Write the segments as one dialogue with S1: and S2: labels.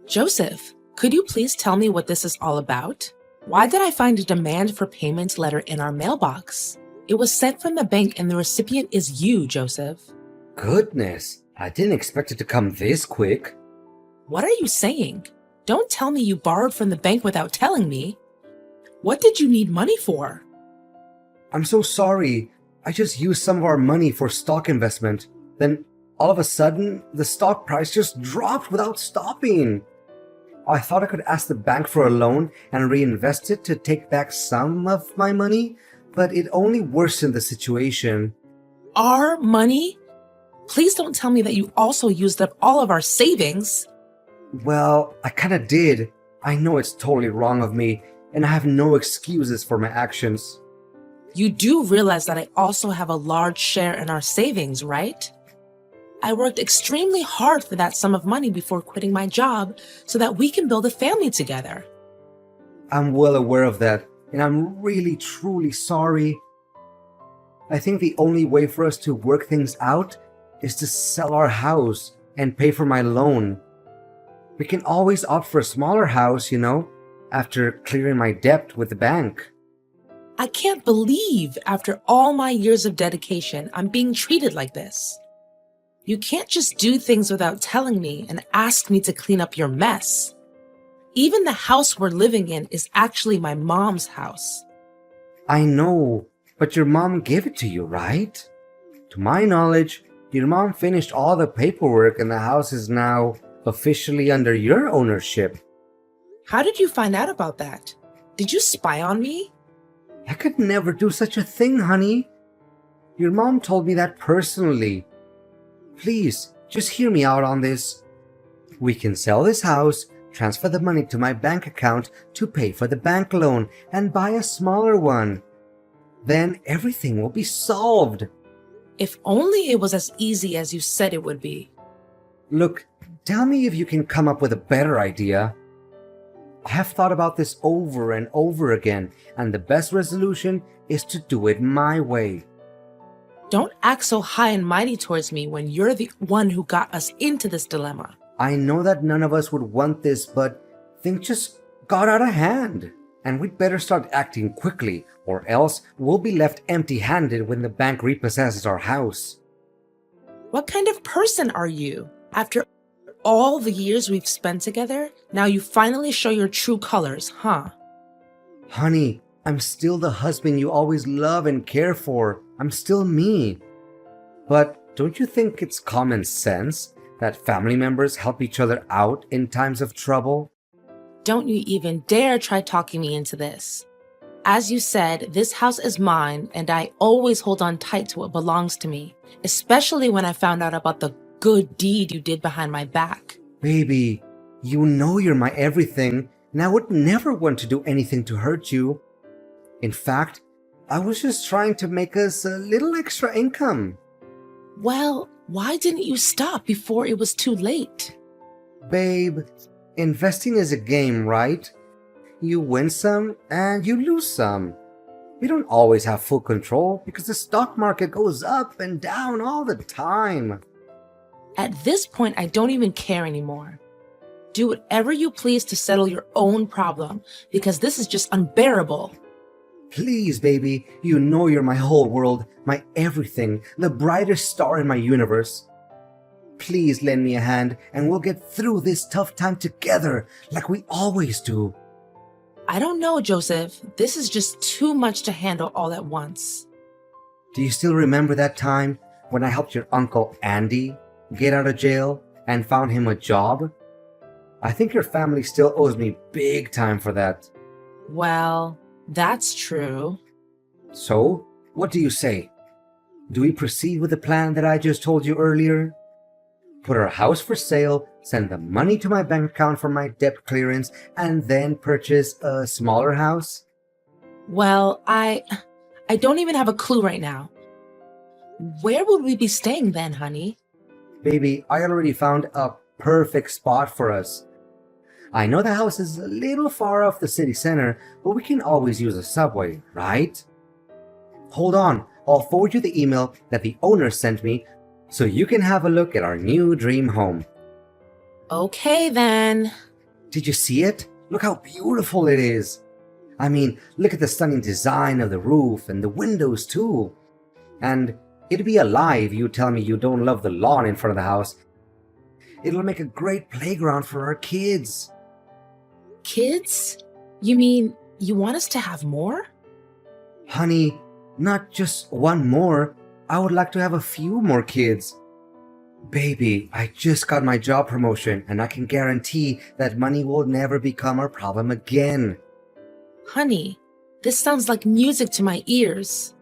S1: Joseph, could you please tell me what this is all about? Why did I find a demand for payment letter in our mailbox? It was sent from the bank and the recipient is you, Joseph.
S2: Goodness, I didn't expect it to come this quick.
S1: What are you saying? Don't tell me you borrowed from the bank without telling me. What did you need money for?
S2: I'm so sorry. I just used some of our money for stock investment. Then, all of a sudden, the stock price just dropped without stopping. I thought I could ask the bank for a loan and reinvest it to take back some of my money, but it only worsened the situation.
S1: Our money? Please don't tell me that you also used up all of our savings.
S2: Well, I kinda did. I know it's totally wrong of me, and I have no excuses for my actions.
S1: You do realize that I also have a large share in our savings, right? I worked extremely hard for that sum of money before quitting my job so that we can build a family together.
S2: I'm well aware of that, and I'm really truly sorry. I think the only way for us to work things out is to sell our house and pay for my loan. We can always opt for a smaller house, after clearing my debt with the bank.
S1: I can't believe after all my years of dedication, I'm being treated like this. You can't just do things without telling me and ask me to clean up your mess. Even the house we're living in is actually my mom's house.
S2: I know, but your mom gave it to you, right? To my knowledge, your mom finished all the paperwork and the house is now officially under your ownership.
S1: How did you find out about that? Did you spy on me?
S2: I could never do such a thing, honey. Your mom told me that personally. Please, just hear me out on this. We can sell this house, transfer the money to my bank account to pay for the bank loan, and buy a smaller one. Then everything will be solved.
S1: If only it was as easy as you said it would be.
S2: Look, tell me if you can come up with a better idea. I have thought about this over and over again, and the best resolution is to do it my way.
S1: Don't act so high and mighty towards me when you're the one who got us into this dilemma.
S2: I know that none of us would want this, but things just got out of hand. And we'd better start acting quickly, or else we'll be left empty-handed when the bank repossesses our house.
S1: What kind of person are you? After all the years we've spent together, now you finally show your true colors, huh?
S2: Honey, I'm still the husband you always love and care for. I'm still me. But don't you think it's common sense that family members help each other out in times of trouble?
S1: Don't you even dare try talking me into this. As you said, this house is mine, and I always hold on tight to what belongs to me, especially when I found out about the good deed you did behind my back.
S2: Baby, you know you're my everything, and I would never want to do anything to hurt you. In fact, I was just trying to make us a little extra income.
S1: Well, why didn't you stop before it was too late?
S2: Babe, investing is a game, right? You win some and you lose some. We don't always have full control because the stock market goes up and down all the time.
S1: At this point, I don't even care anymore. Do whatever you please to settle your own problem, because this is just unbearable.
S2: Please, baby, you know you're my whole world, my everything, the brightest star in my universe. Please lend me a hand and we'll get through this tough time together like we always do.
S1: I don't know, Joseph. This is just too much to handle all at once.
S2: Do you still remember that time when I helped your uncle Andy get out of jail and found him a job? I think your family still owes me big time for that.
S1: Well, that's true.
S2: So, what do you say? Do we proceed with the plan that I just told you earlier? Put our house for sale, send the money to my bank account for my debt clearance, and then purchase a smaller house?
S1: Well, I don't even have a clue right now. Where would we be staying then, honey?
S2: Baby, I already found a perfect spot for us. I know the house is a little far off the city center, but we can always use a subway, right? Hold on, I'll forward you the email that the owner sent me so you can have a look at our new dream home.
S1: Okay then.
S2: Did you see it? Look how beautiful it is. I mean, look at the stunning design of the roof and the windows too. And it'd be a lie if you tell me you don't love the lawn in front of the house. It'll make a great playground for our kids.
S1: Kids? You mean you want us to have more?
S2: Honey, not just one more. I would like to have a few more kids. Baby, I just got my job promotion and I can guarantee that money will never become our problem again.
S1: Honey, this sounds like music to my ears.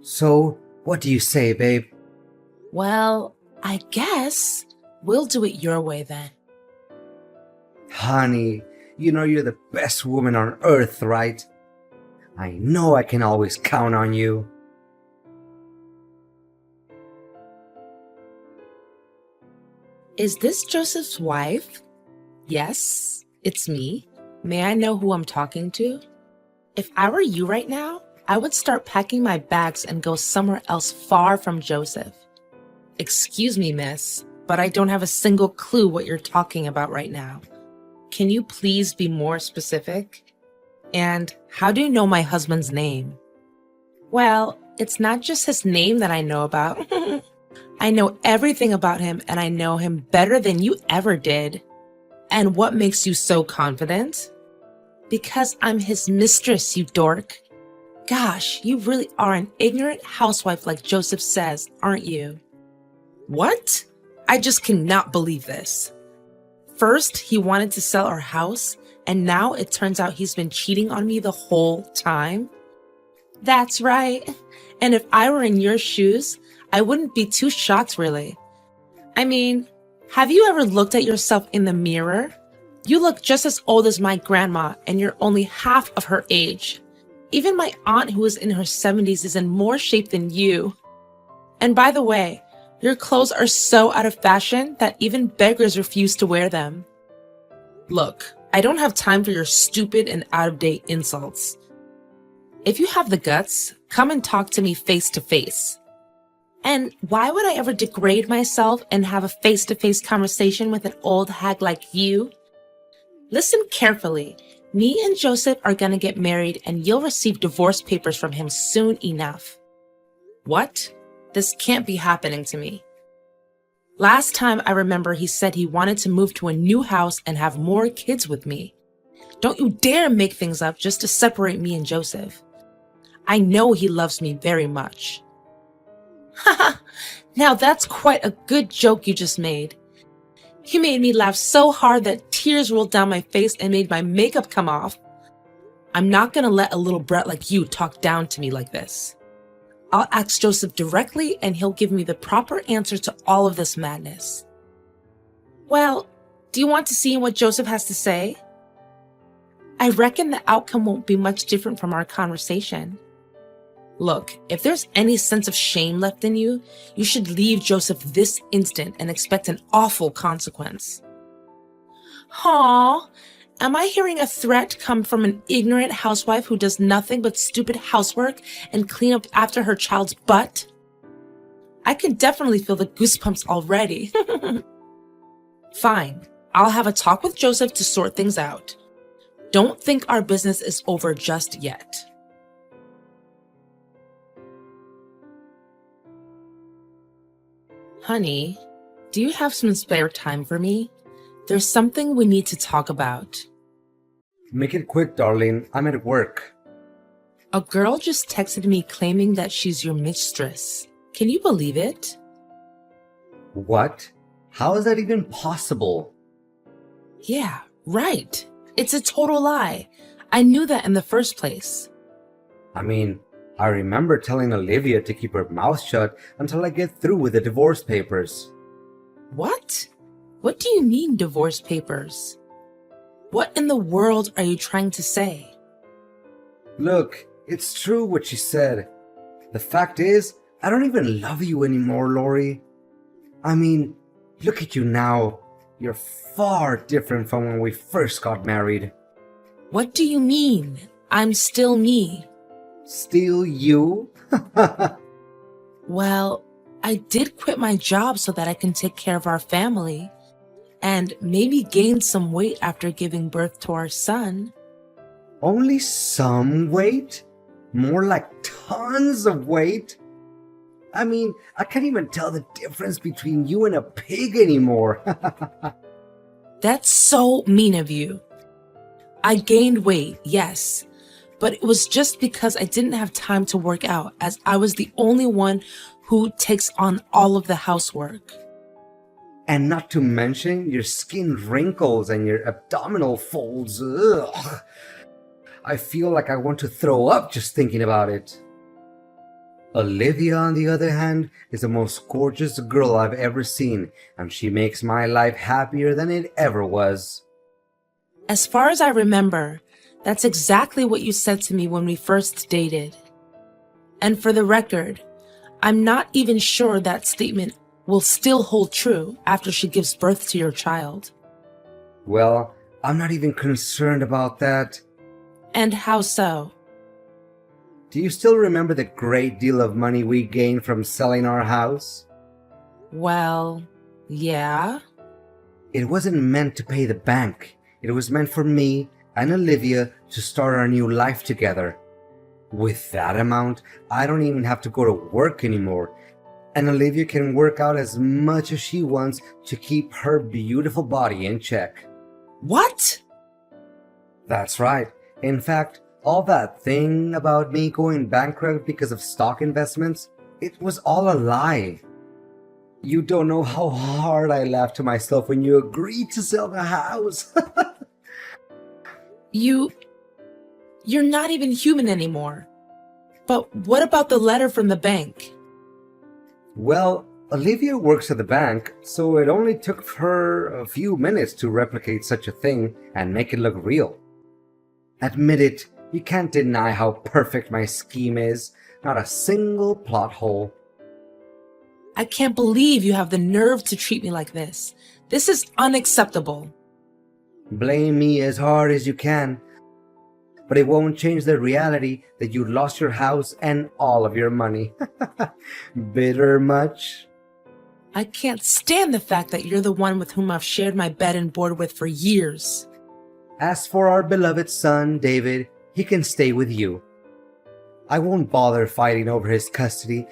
S2: So, what do you say, babe?
S1: Well, I guess we'll do it your way then.
S2: Honey, you know you're the best woman on earth, right? I know I can always count on you.
S1: Is this Joseph's wife? Yes, it's me. May I know who I'm talking to? If I were you right now, I would start packing my bags and go somewhere else far from Joseph. Excuse me, miss, but I don't have a single clue what you're talking about right now. Can you please be more specific? And how do you know my husband's name? Well, it's not just his name that I know about. I know everything about him, and I know him better than you ever did. And what makes you so confident? Because I'm his mistress, you dork. Gosh, you really are an ignorant housewife like Joseph says, aren't you? What? I just cannot believe this. First, he wanted to sell our house, and now it turns out he's been cheating on me the whole time? That's right. And if I were in your shoes, I wouldn't be too shocked, really. I mean, have you ever looked at yourself in the mirror? You look just as old as my grandma, and you're only half of her age. Even my aunt, who is in her 70s, is in more shape than you. And by the way, your clothes are so out of fashion that even beggars refuse to wear them. Look, I don't have time for your stupid and out-of-date insults. If you have the guts, come and talk to me face to face. And why would I ever degrade myself and have a face-to-face conversation with an old hag like you? Listen carefully. Me and Joseph are gonna get married and you'll receive divorce papers from him soon enough. What? This can't be happening to me. Last time I remember he said he wanted to move to a new house and have more kids with me. Don't you dare make things up just to separate me and Joseph. I know he loves me very much. Haha, now that's quite a good joke you just made. You made me laugh so hard that tears rolled down my face and made my makeup come off. I'm not gonna let a little brat like you talk down to me like this. I'll ask Joseph directly and he'll give me the proper answer to all of this madness. Well, do you want to see what Joseph has to say? I reckon the outcome won't be much different from our conversation. Look, if there's any sense of shame left in you, you should leave Joseph this instant and expect an awful consequence. Aw, am I hearing a threat come from an ignorant housewife who does nothing but stupid housework and clean up after her child's butt? I can definitely feel the goosebumps already. Fine, I'll have a talk with Joseph to sort things out. Don't think our business is over just yet. Honey, do you have some spare time for me? There's something we need to talk about.
S2: Make it quick, darling. I'm at work.
S1: A girl just texted me claiming that she's your mistress. Can you believe it?
S2: What? How is that even possible?
S1: Yeah, right. It's a total lie. I knew that in the first place.
S2: I mean, I remember telling Olivia to keep her mouth shut until I get through with the divorce papers.
S1: What? What do you mean, divorce papers? What in the world are you trying to say?
S2: Look, it's true what she said. The fact is, I don't even love you anymore, Lori. I mean, look at you now. You're far different from when we first got married.
S1: What do you mean? I'm still me.
S2: Still you?
S1: Well, I did quit my job so that I can take care of our family. and maybe gained some weight after giving birth to our son.
S2: Only some weight? More like tons of weight? I mean, I can't even tell the difference between you and a pig anymore.
S1: That's so mean of you. I gained weight, yes, but it was just because I didn't have time to work out, as I was the only one who takes on all of the housework.
S2: And not to mention your skin wrinkles and your abdominal folds. Ugh. I feel like I want to throw up just thinking about it. Olivia, on the other hand, is the most gorgeous girl I've ever seen, and she makes my life happier than it ever was.
S1: As far as I remember, that's exactly what you said to me when we first dated. And for the record, I'm not even sure that statement will still hold true after she gives birth to your child.
S2: Well, I'm not even concerned about that.
S1: And how so?
S2: Do you still remember the great deal of money we gained from selling our house?
S1: Well, yeah.
S2: It wasn't meant to pay the bank. It was meant for me and Olivia to start our new life together. With that amount, I don't even have to go to work anymore. And Olivia can work out as much as she wants to keep her beautiful body in check.
S1: What?
S2: That's right. In fact, all that thing about me going bankrupt because of stock investments, it was all a lie. You don't know how hard I laughed to myself when you agreed to sell the house.
S1: You're not even human anymore. But what about the letter from the bank?
S2: Well, Olivia works at the bank, so it only took her a few minutes to replicate such a thing and make it look real. Admit it, you can't deny how perfect my scheme is. Not a single plot hole.
S1: I can't believe you have the nerve to treat me like this. This is unacceptable.
S2: Blame me as hard as you can, but it won't change the reality that you lost your house and all of your money. Bitter much?
S1: I can't stand the fact that you're the one with whom I've shared my bed and board with for years.
S2: As for our beloved son, David, he can stay with you. I won't bother fighting over his custody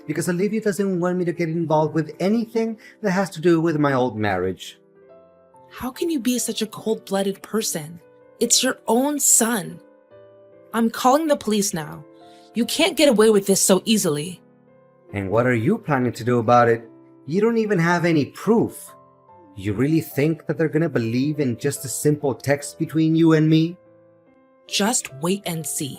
S2: because Olivia doesn't want me to get involved with anything that has to do with my old marriage.
S1: How can you be such a cold-blooded person? It's your own son. I'm calling the police now. You can't get away with this so easily.
S2: And what are you planning to do about it? You don't even have any proof. You really think that they're gonna believe in just a simple text between you and me?
S1: Just wait and see.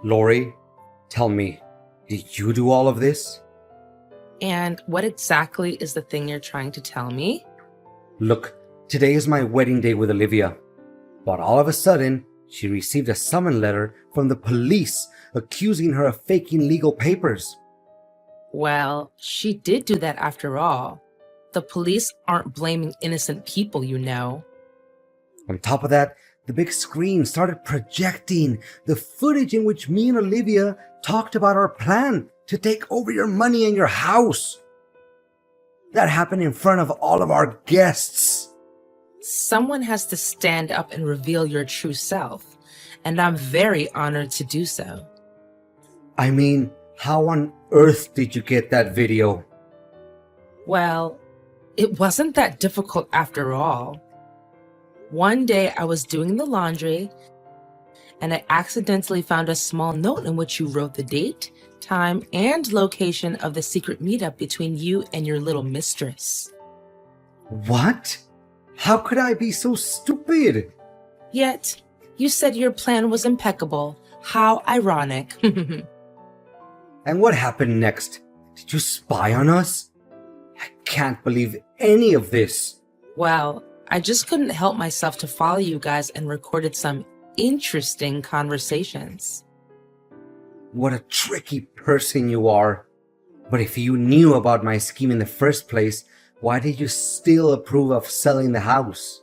S2: Lori, tell me, did you do all of this?
S1: And what exactly is the thing you're trying to tell me?
S2: Look, today is my wedding day with Olivia. But all of a sudden, she received a summons letter from the police accusing her of faking legal papers.
S1: Well, she did do that after all. The police aren't blaming innocent people, you know.
S2: On top of that, the big screen started projecting the footage in which me and Olivia talked about our plan to take over your money and your house. That happened in front of all of our guests.
S1: Someone has to stand up and reveal your true self, and I'm very honored to do so.
S2: I mean, how on earth did you get that video?
S1: Well, it wasn't that difficult after all. One day I was doing the laundry, and I accidentally found a small note in which you wrote the date, time, and location of the secret meetup between you and your little mistress.
S2: What? How could I be so stupid?
S1: Yet, you said your plan was impeccable. How ironic.
S2: And what happened next? Did you spy on us? I can't believe any of this.
S1: Well, I just couldn't help myself to follow you guys and recorded some interesting conversations.
S2: What a tricky person you are. But if you knew about my scheme in the first place, why did you still approve of selling the house?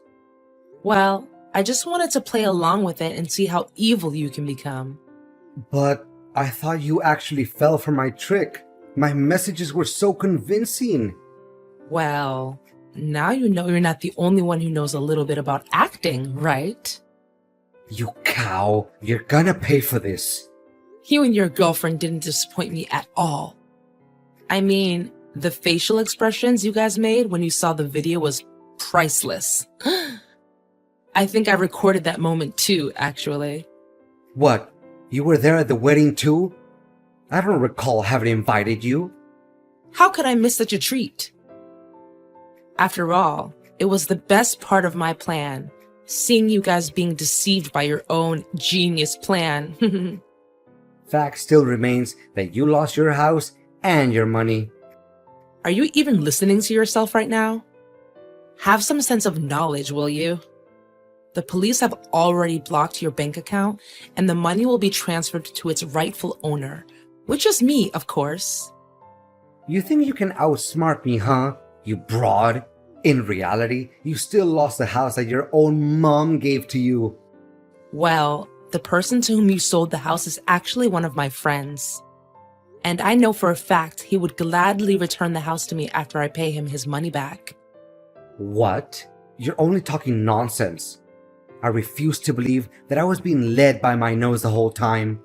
S1: Well, I just wanted to play along with it and see how evil you can become.
S2: But I thought you actually fell for my trick. My messages were so convincing.
S1: Well, now you know you're not the only one who knows a little bit about acting, right?
S2: You cow, you're gonna pay for this.
S1: You and your girlfriend didn't disappoint me at all. I mean, the facial expressions you guys made when you saw the video was priceless. I think I recorded that moment too, actually.
S2: What? You were there at the wedding too? I don't recall having invited you.
S1: How could I miss such a treat? After all, it was the best part of my plan, seeing you guys being deceived by your own genius plan.
S2: Fact still remains that you lost your house and your money.
S1: Are you even listening to yourself right now? Have some sense of knowledge, will you? The police have already blocked your bank account, and the money will be transferred to its rightful owner, which is me, of course.
S2: You think you can outsmart me, huh? You broad. In reality, you still lost the house that your own mom gave to you.
S1: Well, the person to whom you sold the house is actually one of my friends. And I know for a fact he would gladly return the house to me after I pay him his money back.
S2: What? You're only talking nonsense. I refuse to believe that I was being led by my nose the whole time.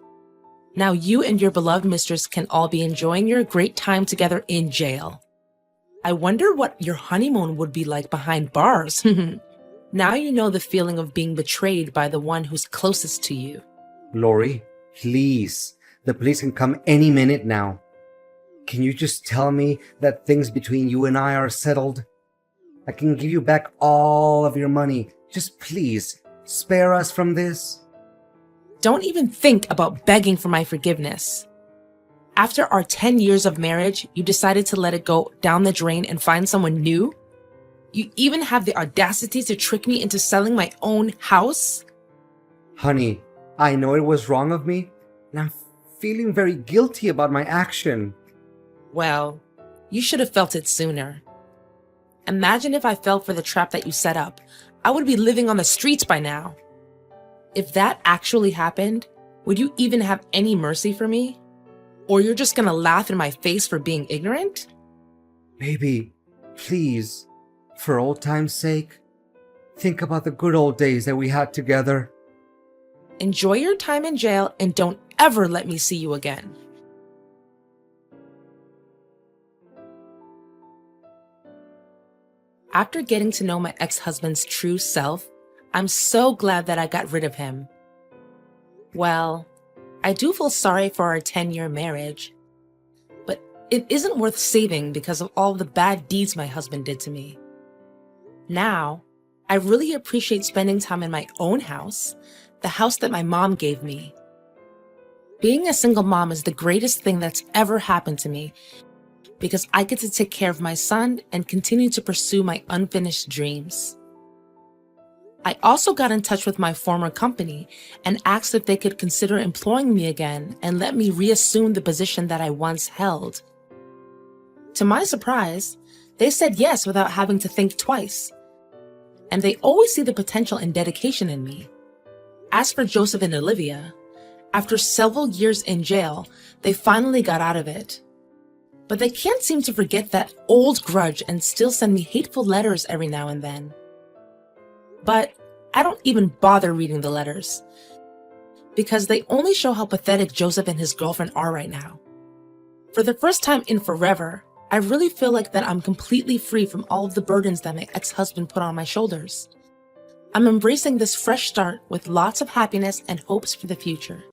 S1: Now you and your beloved mistress can all be enjoying your great time together in jail. I wonder what your honeymoon would be like behind bars. Now you know the feeling of being betrayed by the one who's closest to you.
S2: Lori, please. The police can come any minute now. Can you just tell me that things between you and I are settled? I can give you back all of your money. Just please, spare us from this.
S1: Don't even think about begging for my forgiveness. After our 10 years of marriage, you decided to let it go down the drain and find someone new? You even have the audacity to trick me into selling my own house?
S2: Honey, I know it was wrong of me, and I'm feeling very guilty about my action.
S1: Well, you should have felt it sooner. Imagine if I fell for the trap that you set up. I would be living on the streets by now. If that actually happened, would you even have any mercy for me? Or you're just gonna laugh in my face for being ignorant?
S2: Baby, please, for old time's sake, think about the good old days that we had together.
S1: Enjoy your time in jail and don't ever let me see you again. After getting to know my ex-husband's true self, I'm so glad that I got rid of him. Well, I do feel sorry for our 10-year marriage, but it isn't worth saving because of all the bad deeds my husband did to me. Now, I really appreciate spending time in my own house, the house that my mom gave me. Being a single mom is the greatest thing that's ever happened to me because I get to take care of my son and continue to pursue my unfinished dreams. I also got in touch with my former company and asked if they could consider employing me again and let me reassume the position that I once held. To my surprise, they said yes without having to think twice. And they always see the potential and dedication in me. As for Joseph and Olivia, after several years in jail, they finally got out of it. But they can't seem to forget that old grudge and still send me hateful letters every now and then. But I don't even bother reading the letters because they only show how pathetic Joseph and his girlfriend are right now. For the first time in forever, I really feel like that I'm completely free from all of the burdens that my ex-husband put on my shoulders. I'm embracing this fresh start with lots of happiness and hopes for the future.